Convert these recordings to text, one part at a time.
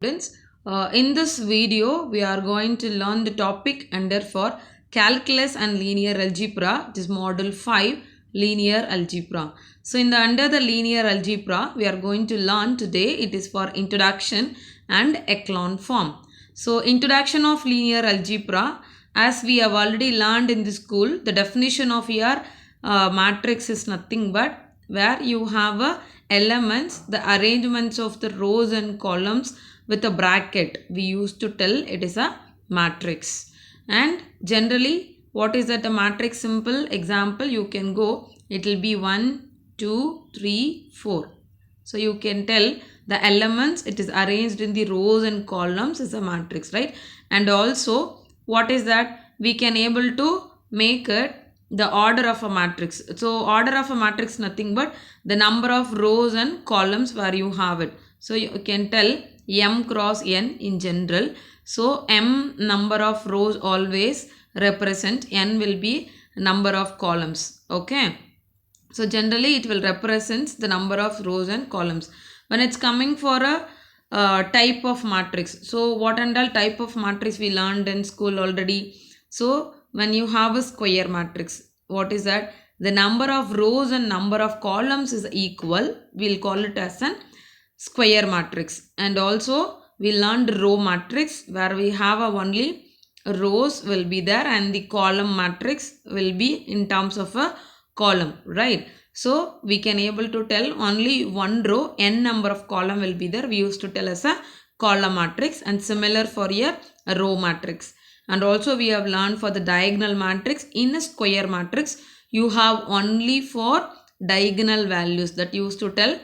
Students, in this video we are going to learn the topic under for calculus and linear algebra. It is model 5 linear algebra. So in the under the linear algebra we are going to learn today, it is for introduction and echelon form. So introduction of linear algebra, as we have already learned in the school, the definition of your matrix is nothing but where you have elements, the arrangements of the rows and columns with a bracket. We used to tell it is a matrix. And generally, what is that a matrix? Simple example, you can go, it will be 1, 2, 3, 4. So you can tell the elements, it is arranged in the rows and columns is a matrix, right? And also, what is that? We can able to make it the order of a matrix. So order of a matrix nothing but the number of rows and columns where you have it. So you can tell m cross n in general. So m number of rows always represent, n will be number of columns. Okay. So generally it will represent the number of rows and columns. When it's coming for a type of matrix. So what and all type of matrix we learned in school already. So when you have a square matrix, what is that? The number of rows and number of columns is equal. We'll call it as an square matrix. And also we learned row matrix where we have only rows will be there and the column matrix will be in terms of a column, right? So we can able to tell only one row, n number of column will be there. We used to tell as a column matrix, and similar for a row matrix. And also we have learned for the diagonal matrix. In a square matrix you have only for diagonal values, that used to tell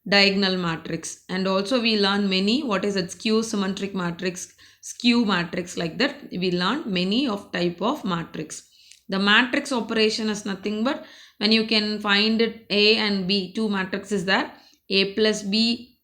diagonal matrix. And also we learn many, what is it, skew symmetric matrix, skew matrix, like that we learn many of type of matrix. The matrix operation is nothing but when you can find it A and B, two matrices there, A plus B,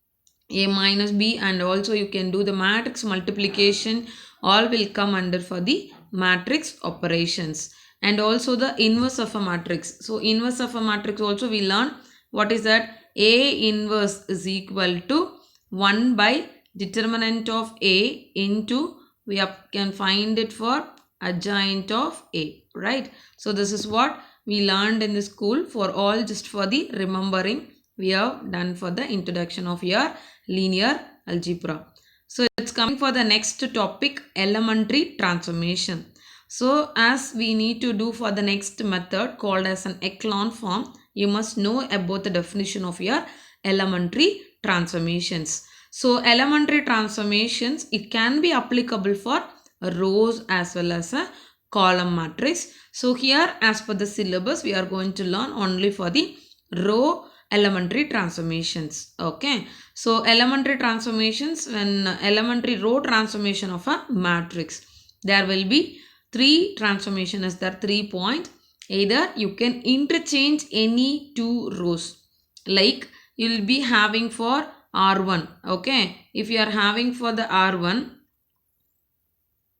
A minus B, and also you can do the matrix multiplication, all will come under for the matrix operations. And also the inverse of a matrix. So inverse of a matrix also we learn, what is that? A inverse is equal to 1 by determinant of A into, we can find it for adjoint of A, right? So this is what we learned in the school. For all, just for the remembering, we have done for the introduction of your linear algebra. So it's coming for the next topic, elementary transformation. So as we need to do for the next method called as an echelon form, you must know about the definition of your elementary transformations. So elementary transformations, it can be applicable for rows as well as a column matrix. So here as per the syllabus, we are going to learn only for the row elementary transformations. Okay. So elementary transformations, when elementary row transformation of a matrix, there will be three transformation is there, 3 point. Either you can interchange any two rows, like you will be having for R1. Okay. If you are having for the R1,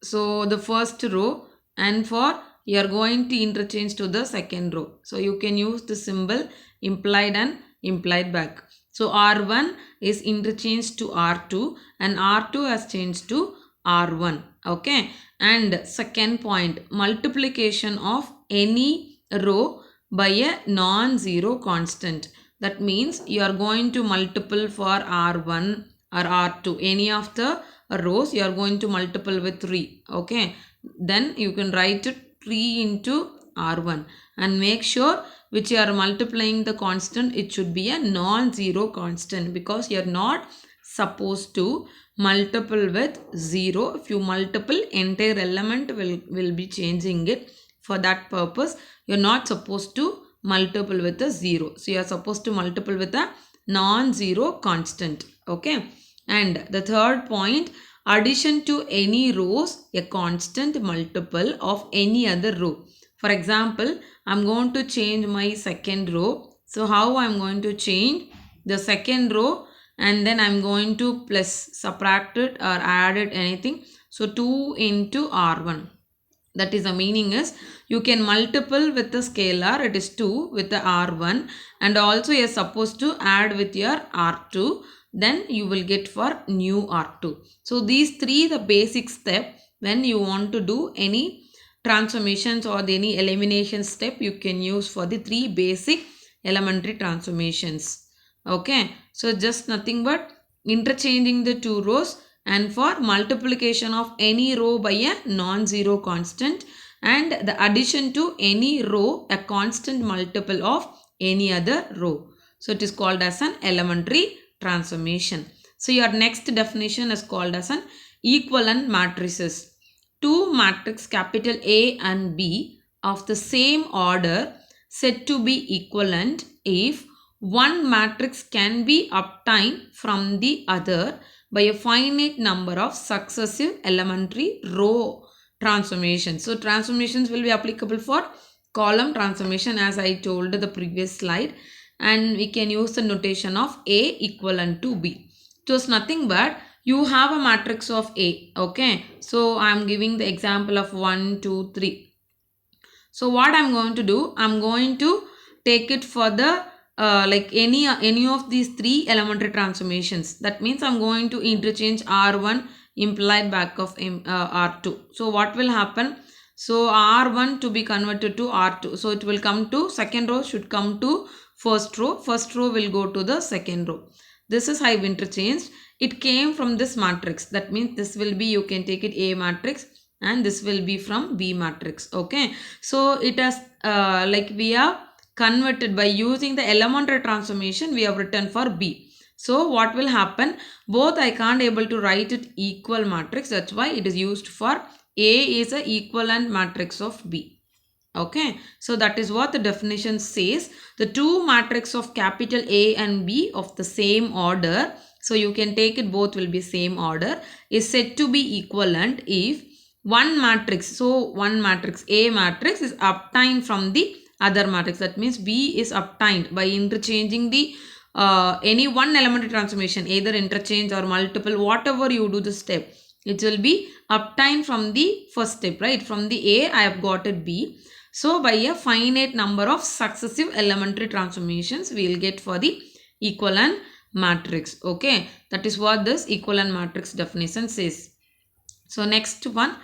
so the first row, and for you are going to interchange to the second row. So you can use the symbol implied and implied back. So R1 is interchanged to R2 and R2 has changed to R1. Okay. And second point, multiplication of any row by a non-zero constant. That means you are going to multiple for R1 or R2. Any of the rows you are going to multiple with 3. Okay. Then you can write it 3 into R1 and make sure which you are multiplying the constant, it should be a non-zero constant, because you are not supposed to multiple with 0. If you multiple, entire element will be changing it. For that purpose, you are not supposed to multiple with a 0. So you are supposed to multiple with a non-zero constant. Okay. And the third point, addition to any rows, a constant multiple of any other row. For example, I'm going to change my second row. So how I'm going to change the second row, and then I'm going to plus, subtract it or add it, anything. So 2 into R1. That is the meaning is you can multiple with the scalar, it is 2 with the R1, and also you are supposed to add with your R2. then you will get for new R2. So these three the basic step when you want to do any transformations or any elimination step you can use for the three basic elementary transformations. Okay, so just nothing but interchanging the two rows, and for multiplication of any row by a non-zero constant, and the addition to any row a constant multiple of any other row. So it is called as an elementary transformation. So your next definition is called as an equivalent matrices. Two matrix capital A and B of the same order said to be equivalent if one matrix can be obtained from the other by a finite number of successive elementary row transformations. So transformations will be applicable for column transformation as I told the previous slide, and we can use the notation of A equivalent to B. So it's nothing but you have a matrix of A. Okay, so I am giving the example of 1, 2, 3. So what I am going to do, I am going to take it for the like any of these three elementary transformations. That means I am going to interchange R1 implied back of R2. So what will happen? So R1 to be converted to R2. So it will come to second row should come to first row. First row will go to the second row. This is I have interchanged. It came from this matrix. That means this will be, you can take it A matrix, and this will be from B matrix. Okay. So it has like we are converted by using the elementary transformation we have written for B. So what will happen? Both I can't able to write it equal matrix. That's why it is used for A is a equivalent matrix of B. Okay, so that is what the definition says. The two matrix of capital A and B of the same order, so you can take it both will be same order, is said to be equivalent if one matrix, so one matrix A matrix is obtained from the other matrix. That means B is obtained by interchanging the any one elementary transformation, either interchange or multiple, whatever you do the step, it will be obtained from the first step, right? From the A I have got it B. So by a finite number of successive elementary transformations we will get for the equivalent matrix. Okay, that is what this equivalent matrix definition says. So next one,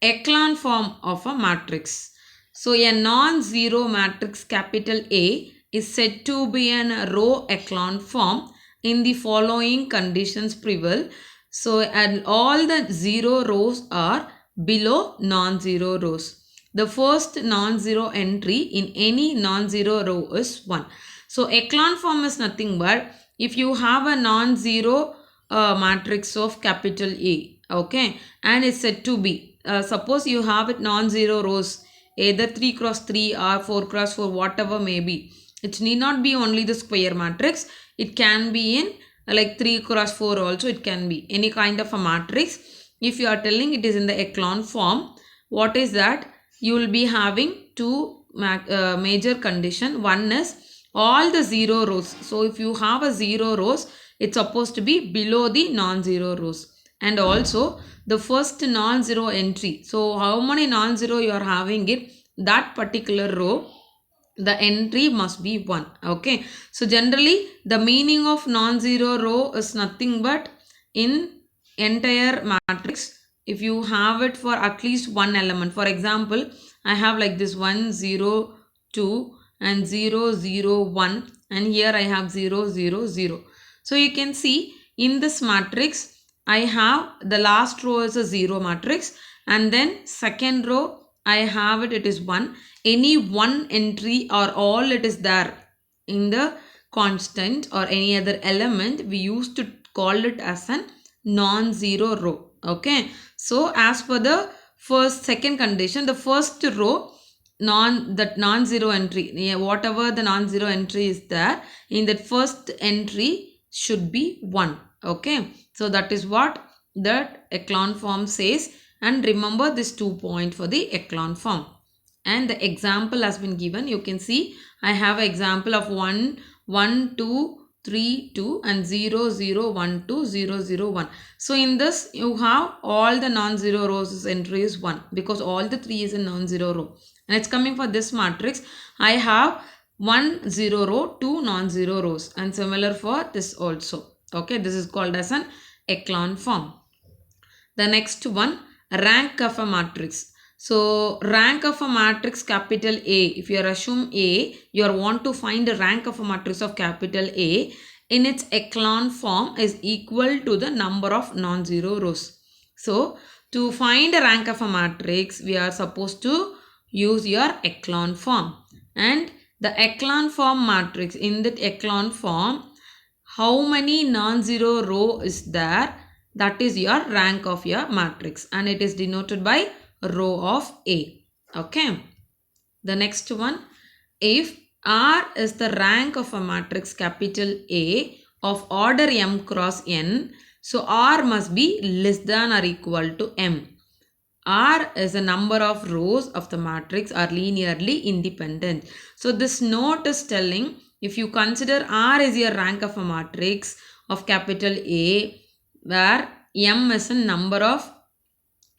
echelon form of a matrix. So a non-zero matrix capital A is said to be an row echelon form in the following conditions prevail. So and all the zero rows are below non-zero rows. The first non-zero entry in any non-zero row is 1. So echelon form is nothing but if you have a non-zero matrix of capital A, okay, and it's said to be, suppose you have it non-zero rows, either 3 cross 3 or 4 cross 4, whatever may be. It need not be only the square matrix. It can be in like 3 cross 4 also. It can be any kind of a matrix. If you are telling it is in the echelon form, what is that? You will be having two major condition. One is all the zero rows. So if you have a zero rows, it's supposed to be below the non-zero rows. And also the first non-zero entry. So how many non-zero you are having it, that particular row, the entry must be 1. Okay. So generally the meaning of non-zero row is nothing but in entire matrix, if you have it for at least one element. For example, I have like this 1, 0, 2 and 0, 0, 1, and here I have 0, 0, 0. So you can see in this matrix, I have the last row is a 0 matrix, and then second row I have it is 1. Any one entry or all it is there in the constant or any other element, we used to call it as a non-zero row. Okay, so as per the second condition, the first row non-zero entry, whatever the non-zero entry is there, in that first entry should be 1. Okay, so that is what that echelon form says, and remember this 2 point for the echelon form. And the example has been given. You can see I have an example of 1, 1, 2, 3, 2 and 0, 0, 1, 2, 0, 0, 1. So in this you have all the non-zero rows entry is 1 because all the 3 is a non-zero row. And it's coming for this matrix. I have 1 0 row, 2 non-zero rows, and similar for this also. Okay, this is called as an echelon form. The next one, rank of a matrix. So rank of a matrix capital A, if you assume A, you want to find the rank of a matrix of capital A in its echelon form is equal to the number of non-zero rows. So to find the rank of a matrix, we are supposed to use your echelon form. And the echelon form matrix, in that echelon form, how many non-zero row is there, that is your rank of your matrix, and it is denoted by row of A. Okay. The next one, if R is the rank of a matrix capital A of order m cross n, so R must be less than or equal to m. R is a number of rows of the matrix are linearly independent. So this note is telling, if you consider R is your rank of a matrix of capital A, where m is a number of,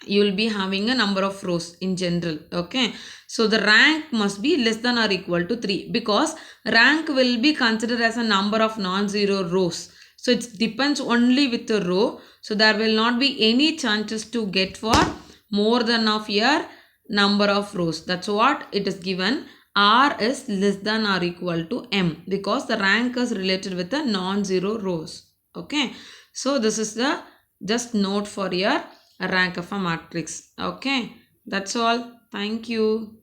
you will be having a number of rows in general. Okay, so the rank must be less than or equal to 3, because rank will be considered as a number of non-zero rows. So it depends only with the row. So there will not be any chances to get for more than of your number of rows. That's what it is given. R is less than or equal to m, because the rank is related with the non-zero rows. Okay, so this is the just note for your rank of a matrix. Okay, that's all. Thank you.